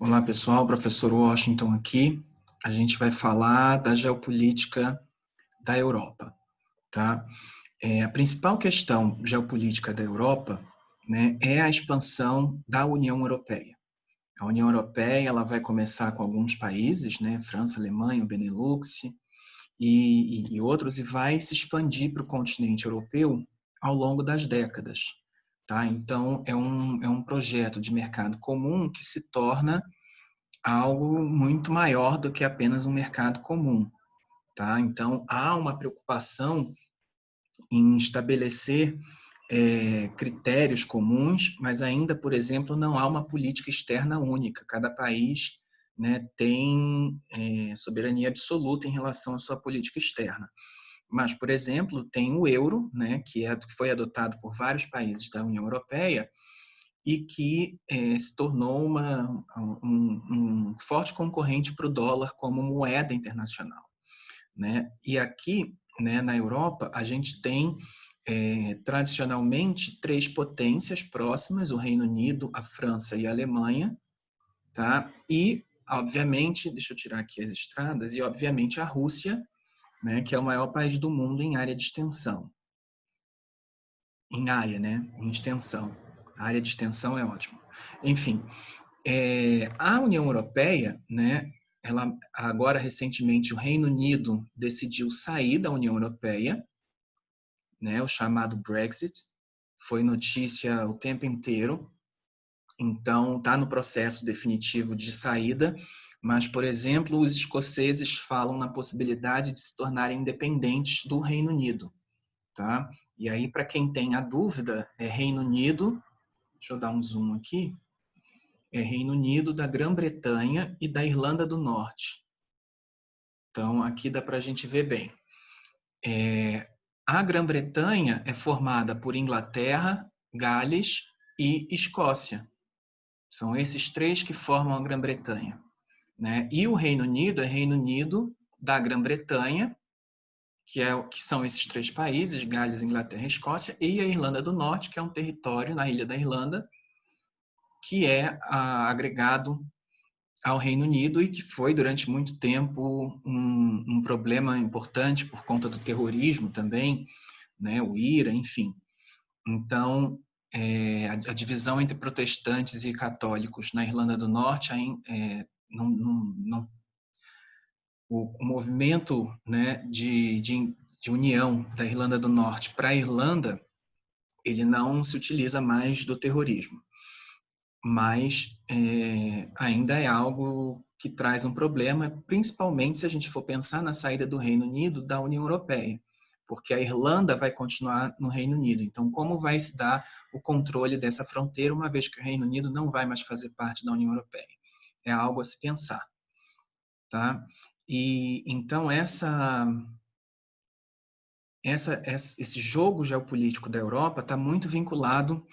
Olá, pessoal. Professor Washington aqui. A gente vai falar da geopolítica da Europa, tá? A principal questão geopolítica da Europa, né, é a expansão da União Europeia. A União Europeia, ela vai começar com alguns países, né, França, Alemanha, o Benelux e outros, e vai se expandir para o continente europeu ao longo das décadas, tá? Então, é um projeto de mercado comum que se torna algo muito maior do que apenas um mercado comum, tá? Então, há uma preocupação em estabelecer critérios comuns, mas ainda, por exemplo, não há uma política externa única. Cada país, né, tem soberania absoluta em relação à sua política externa. Mas, por exemplo, tem o euro, né, que foi adotado por vários países da União Europeia, e que se tornou um forte concorrente para o dólar como moeda internacional, né? E aqui, né, na Europa, a gente tem tradicionalmente três potências próximas: o Reino Unido, a França e a Alemanha, tá? E, obviamente, deixa eu tirar aqui as estradas, e obviamente a Rússia, né, que é o maior país do mundo em área de extensão. Em área, né? Em extensão. A área de extensão é ótimo. Enfim, a União Europeia, né, ela, agora recentemente o Reino Unido decidiu sair da União Europeia, né, o chamado Brexit, foi notícia o tempo inteiro, então está no processo definitivo de saída, mas, por exemplo, os escoceses falam na possibilidade de se tornarem independentes do Reino Unido, tá? E aí, para quem tem a dúvida, é Reino Unido, deixa eu dar um zoom aqui, é Reino Unido, da Grã-Bretanha e da Irlanda do Norte. Então, aqui dá para a gente ver bem. A Grã-Bretanha é formada por Inglaterra, Gales e Escócia. São esses três que formam a Grã-Bretanha, né? E o Reino Unido é Reino Unido da Grã-Bretanha, que são esses três países, Gales, Inglaterra e Escócia, e a Irlanda do Norte, que é um território na ilha da Irlanda, que é agregado ao Reino Unido e que foi durante muito tempo um problema importante por conta do terrorismo também, né, o IRA, enfim. Então, a divisão entre protestantes e católicos na Irlanda do Norte, o movimento, né, de união da Irlanda do Norte para a Irlanda, ele não se utiliza mais do terrorismo, mas ainda é algo que traz um problema, principalmente se a gente for pensar na saída do Reino Unido da União Europeia, porque a Irlanda vai continuar no Reino Unido. Então, como vai se dar o controle dessa fronteira, uma vez que o Reino Unido não vai mais fazer parte da União Europeia? É algo a se pensar, tá? E então esse jogo geopolítico da Europa está muito vinculado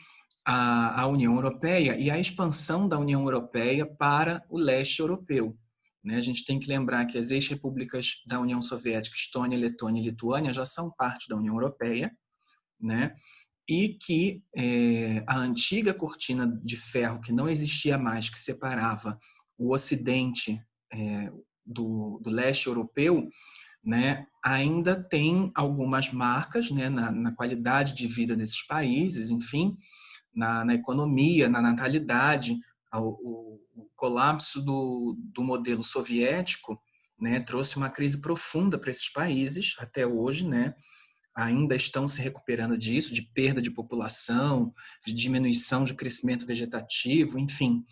à União Europeia e à expansão da União Europeia para o leste europeu, né? A gente tem que lembrar que as ex-repúblicas da União Soviética, Estônia, Letônia e Lituânia, já são parte da União Europeia, né? E que a antiga cortina de ferro, que não existia mais, que separava o Ocidente do leste europeu, né, ainda tem algumas marcas, né, na qualidade de vida desses países, enfim, na economia, na natalidade. O colapso do modelo soviético, né, trouxe uma crise profunda para esses países, até hoje, né, ainda estão se recuperando disso, de perda de população, de diminuição de crescimento vegetativo, enfim.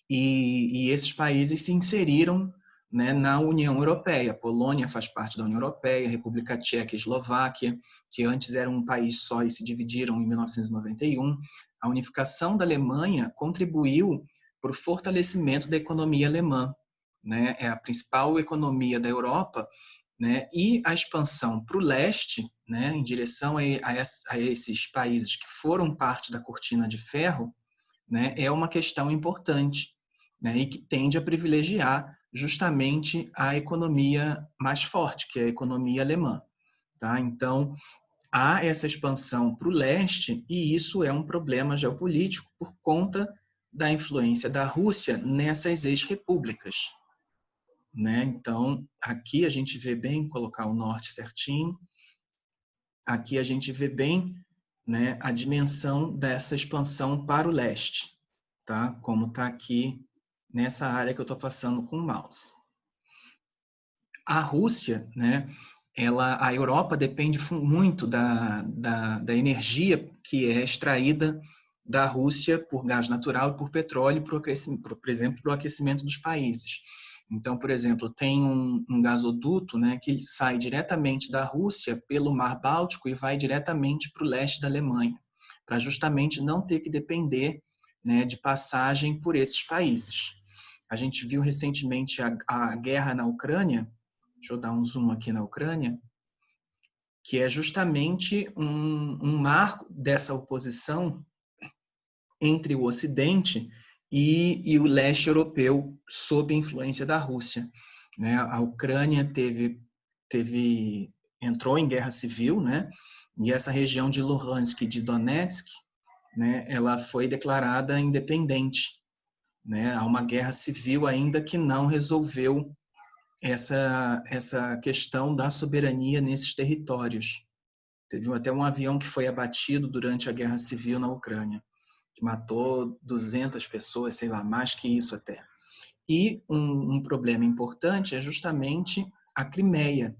E esses países se inseriram, né, na União Europeia. A Polônia faz parte da União Europeia, a República Tcheca e a Eslováquia, que antes eram um país só e se dividiram em 1991. A unificação da Alemanha contribuiu para o fortalecimento da economia alemã, né? É a principal economia da Europa, né? E a expansão para o leste, né, em direção a esses países que foram parte da cortina de ferro, né, é uma questão importante, né, e que tende a privilegiar justamente a economia mais forte, que é a economia alemã. Tá? Então, há essa expansão para o leste e isso é um problema geopolítico por conta da influência da Rússia nessas ex-repúblicas, né? Então, aqui a gente vê bem, colocar o norte certinho, aqui a gente vê bem, né, a dimensão dessa expansão para o leste, tá? Como está aqui nessa área que eu estou passando com o mouse. A Rússia, né, a Europa depende muito da energia que é extraída da Rússia por gás natural e por petróleo, por exemplo, para o aquecimento dos países. Então, por exemplo, tem um gasoduto, né, que sai diretamente da Rússia pelo Mar Báltico e vai diretamente para o leste da Alemanha, para justamente não ter que depender, né, de passagem por esses países. A gente viu recentemente a guerra na Ucrânia. Deixa eu dar um zoom aqui na Ucrânia, que é justamente um marco dessa oposição entre o Ocidente e o leste europeu sob a influência da Rússia, né? A Ucrânia entrou em guerra civil, né? E essa região de Luhansk e de Donetsk, né, ela foi declarada independente, né? Há uma guerra civil ainda que não resolveu essa questão da soberania nesses territórios. Teve até um avião que foi abatido durante a guerra civil na Ucrânia, que matou 200 pessoas, sei lá, mais que isso até. E um problema importante é justamente a Crimeia.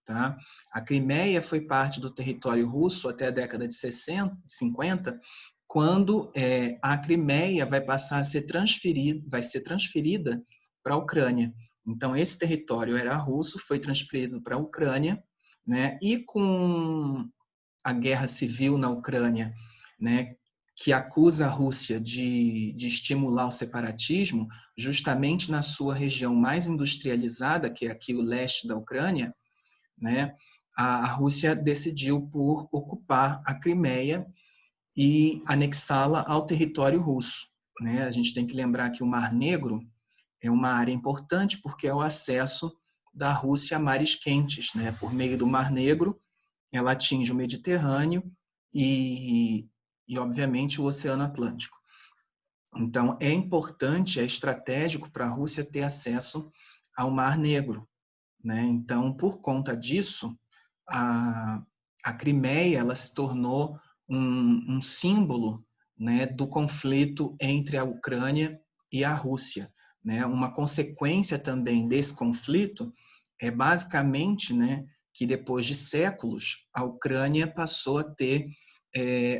Tá? A Crimeia foi parte do território russo até a década de 60, 50, quando a Crimeia vai passar a ser transferida para a Ucrânia. Então, esse território era russo, foi transferido para a Ucrânia, né? E com a guerra civil na Ucrânia, né, que acusa a Rússia de estimular o separatismo, justamente na sua região mais industrializada, que é aqui o leste da Ucrânia, né, a Rússia decidiu por ocupar a Crimeia e anexá-la ao território russo, né? A gente tem que lembrar que o Mar Negro é uma área importante porque é o acesso da Rússia a mares quentes, né? Por meio do Mar Negro, ela atinge o Mediterrâneo e obviamente, o Oceano Atlântico. Então, é importante, é estratégico para a Rússia ter acesso ao Mar Negro, né? Então, por conta disso, a Crimeia ela se tornou um símbolo, né, do conflito entre a Ucrânia e a Rússia, né? Uma consequência também desse conflito é basicamente, né, que depois de séculos a Ucrânia passou a ter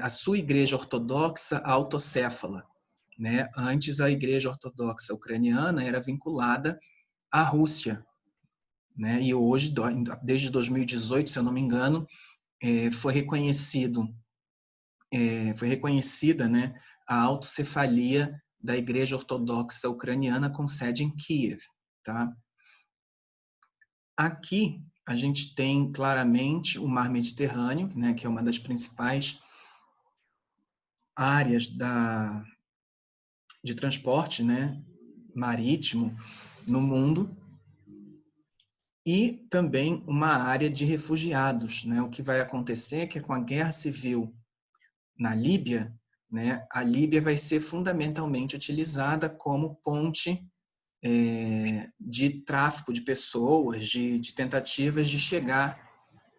a sua igreja ortodoxa autocéfala, né? Antes a igreja ortodoxa ucraniana era vinculada à Rússia, né? E hoje, desde 2018, se eu não me engano, foi reconhecida, né, a autocefalia da Igreja Ortodoxa Ucraniana com sede em Kiev, tá? Aqui a gente tem claramente o Mar Mediterrâneo, né, que é uma das principais áreas de transporte, né, marítimo no mundo, e também uma área de refugiados, né? O que vai acontecer é que com a guerra civil na Líbia, né, a Líbia vai ser fundamentalmente utilizada como ponte de tráfico de pessoas, de tentativas de chegar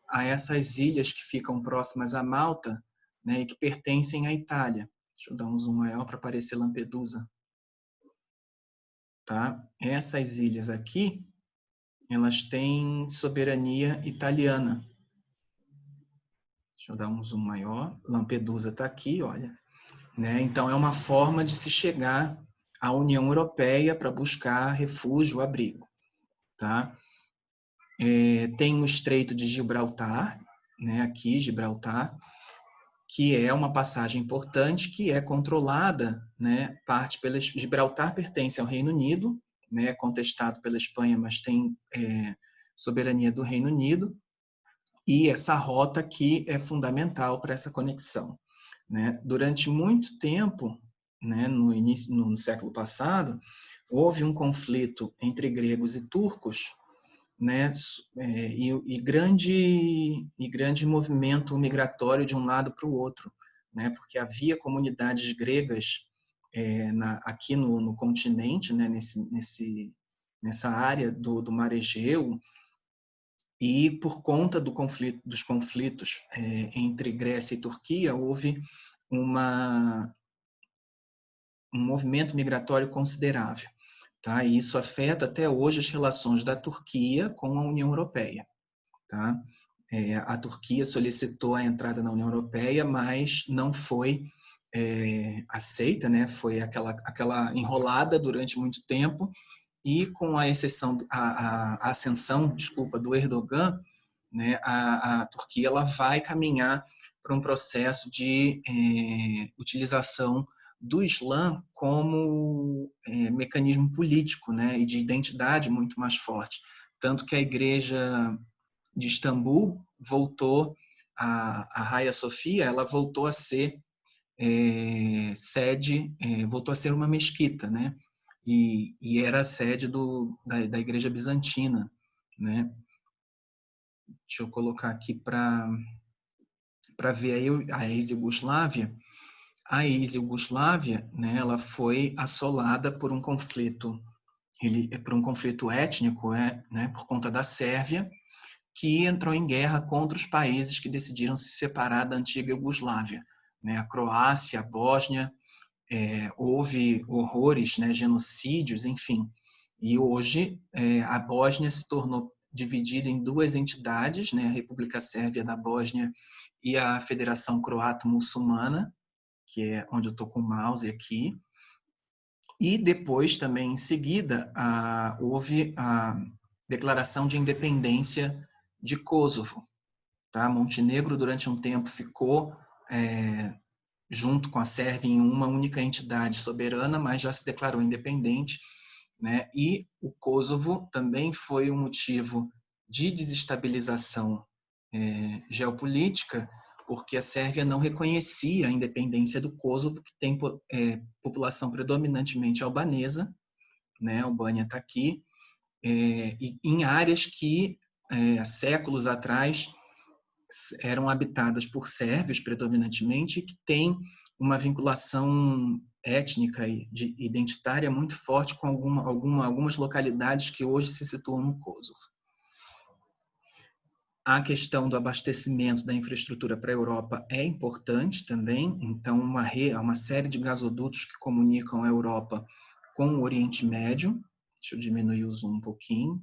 a essas ilhas que ficam próximas a Malta, né, e que pertencem à Itália. Deixa eu dar um zoom maior para aparecer Lampedusa. Tá? Essas ilhas aqui, elas têm soberania italiana. Deixa eu dar um zoom maior. Lampedusa está aqui, olha. Né? Então, é uma forma de se chegar à União Europeia para buscar refúgio, abrigo. Tá? Tem o Estreito de Gibraltar, né? Aqui, Gibraltar, que é uma passagem importante, que é controlada, né? Gibraltar pertence ao Reino Unido, né? É contestado pela Espanha, mas tem soberania do Reino Unido, e essa rota aqui é fundamental para essa conexão, né? Durante muito tempo, né, no século passado, houve um conflito entre gregos e turcos, né, e grande movimento migratório de um lado para o outro, né, porque havia comunidades gregas aqui no continente, né, nessa área do Mar Egeu, e por conta dos conflitos entre Grécia e Turquia, houve um movimento migratório considerável. Tá? E isso afeta até hoje as relações da Turquia com a União Europeia. Tá? A Turquia solicitou a entrada na União Europeia, mas não foi aceita, né? Foi aquela enrolada durante muito tempo, e com a ascensão, desculpa, do Erdogan, né, a Turquia ela vai caminhar para um processo de utilização do Islã como mecanismo político, né, e de identidade muito mais forte. Tanto que a Igreja de Istambul voltou, a Hagia Sophia, ela voltou a ser voltou a ser uma mesquita, né? E era a sede da Igreja Bizantina, né? Deixa eu colocar aqui para ver aí a ex-Iugoslávia. A ex-Iugoslávia, né, ela foi assolada por um conflito étnico, né, por conta da Sérvia, que entrou em guerra contra os países que decidiram se separar da antiga Iugoslávia, né, a Croácia, a Bósnia. Houve horrores, né, genocídios, enfim. E hoje a Bósnia se tornou dividida em duas entidades, né, a República Sérvia da Bósnia e a Federação Croato-Muçulmana, que é onde eu estou com o mouse aqui. E depois, também em seguida, houve a declaração de independência de Kosovo. Tá? Montenegro, durante um tempo, ficou junto com a Sérvia em uma única entidade soberana, mas já se declarou independente, né? E o Kosovo também foi um motivo de desestabilização geopolítica, porque a Sérvia não reconhecia a independência do Kosovo, que tem população predominantemente albanesa, né? A Albânia está aqui, e em áreas que há séculos atrás eram habitadas por sérvios predominantemente, que têm uma vinculação étnica e identitária muito forte com algumas localidades que hoje se situam no Kosovo. A questão do abastecimento da infraestrutura para a Europa é importante também, então uma série de gasodutos que comunicam a Europa com o Oriente Médio. Deixa eu diminuir o zoom um pouquinho.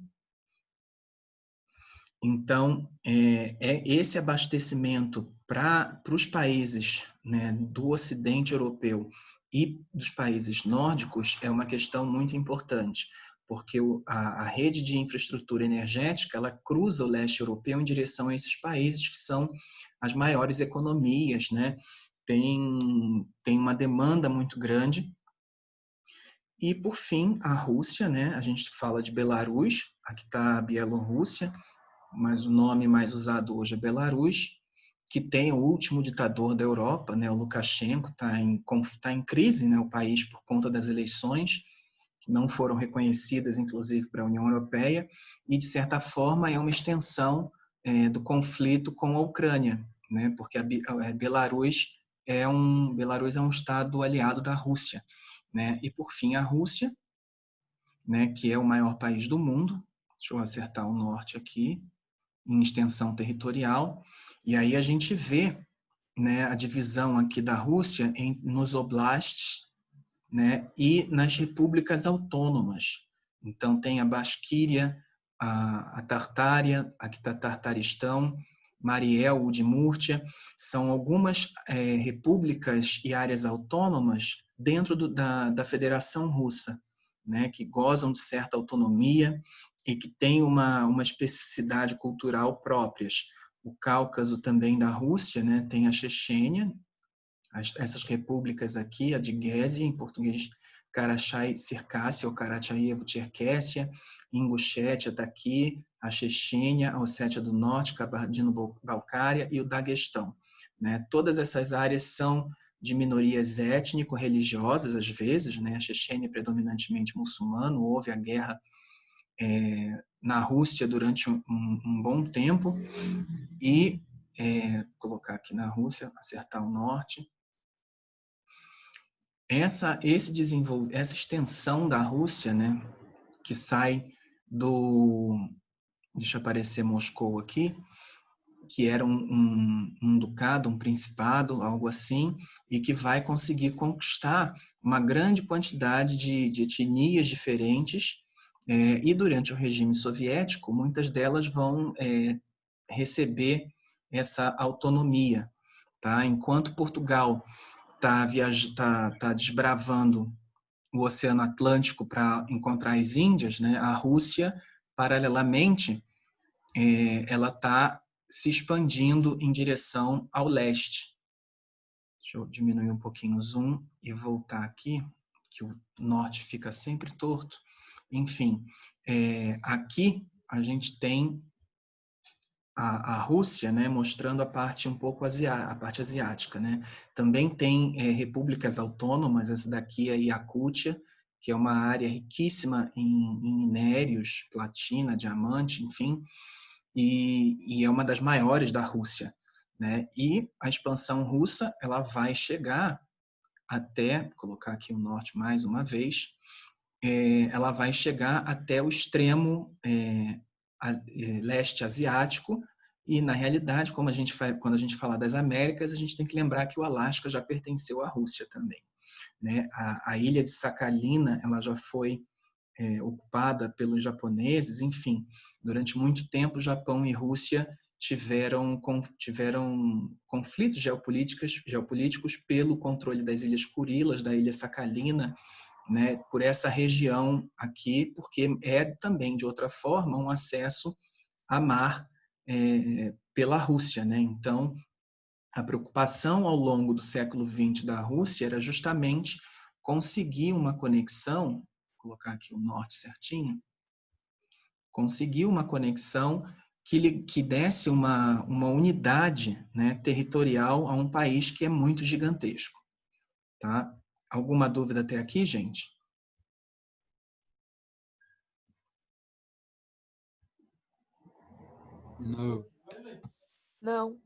Então, esse abastecimento para os países, né, do Ocidente Europeu e dos países nórdicos é uma questão muito importante, porque a rede de infraestrutura energética ela cruza o leste europeu em direção a esses países que são as maiores economias, né? Tem uma demanda muito grande. E, por fim, a Rússia, né? A gente fala de Belarus, aqui está a Bielorrússia, mas o nome mais usado hoje é Belarus, que tem o último ditador da Europa, né, o Lukashenko, está em crise, né, o país, por conta das eleições, que não foram reconhecidas, inclusive, para a União Europeia, e, de certa forma, é uma extensão do conflito com a Ucrânia, né, porque Belarus é um estado aliado da Rússia. Né, e, por fim, a Rússia, né, que é o maior país do mundo. Deixa eu acertar o norte aqui, em extensão territorial, e aí a gente vê, né, a divisão aqui da Rússia nos oblasts, né, e nas repúblicas autônomas. Então tem a Basquíria, a Tartária, aqui está Tartaristão, Mariel, Udmurtia, são algumas repúblicas e áreas autônomas dentro da Federação Russa, né, que gozam de certa autonomia e que têm uma especificidade cultural próprias. O Cáucaso também da Rússia, né, tem a Chechênia, essas repúblicas aqui, a de Gésia, em português, Karachay-Circássia ou Karachayevo-Cherquésia, Ingushétia está aqui, a Chechênia, a Ossétia do Norte, Kabardino-Balcária e o Daguestão. Né? Todas essas áreas são de minorias étnico-religiosas, às vezes, né? A Chechênia é predominantemente muçulmano, houve a guerra na Rússia durante um bom tempo, e colocar aqui na Rússia, acertar o norte. essa extensão da Rússia, né, que sai do, deixa eu aparecer Moscou aqui, que era um ducado, um principado, algo assim, e que vai conseguir conquistar uma grande quantidade de etnias diferentes, e durante o regime soviético, muitas delas vão receber essa autonomia. Tá? Enquanto Portugal está desbravando o Oceano Atlântico para encontrar as Índias, né? A Rússia, paralelamente, ela está se expandindo em direção ao leste. Deixa eu diminuir um pouquinho o zoom e voltar aqui, que o norte fica sempre torto. Enfim, aqui a gente tem a Rússia, né, mostrando a parte um pouco a parte asiática, né? Também tem repúblicas autônomas, essa daqui é Iacútia, que é uma área riquíssima em minérios, platina, diamante, enfim, e é uma das maiores da Rússia, né? E a expansão russa, ela vai chegar até, vou colocar aqui o norte mais uma vez, ela vai chegar até o extremo leste asiático, e na realidade, como quando a gente fala das Américas, a gente tem que lembrar que o Alasca já pertenceu à Rússia também, né? A ilha de Sakhalina, ela já foi ocupada pelos japoneses, enfim, durante muito tempo Japão e Rússia tiveram conflitos geopolíticos pelo controle das Ilhas Kurilas, da ilha Sakhalina, né, por essa região aqui, porque é também, de outra forma, um acesso a mar pela Rússia. Né? Então, a preocupação ao longo do século XX da Rússia era justamente conseguir uma conexão, vou colocar aqui o norte certinho, conseguir uma conexão que desse uma unidade, né, territorial a um país que é muito gigantesco. Tá? Alguma dúvida até aqui, gente? Não. Não.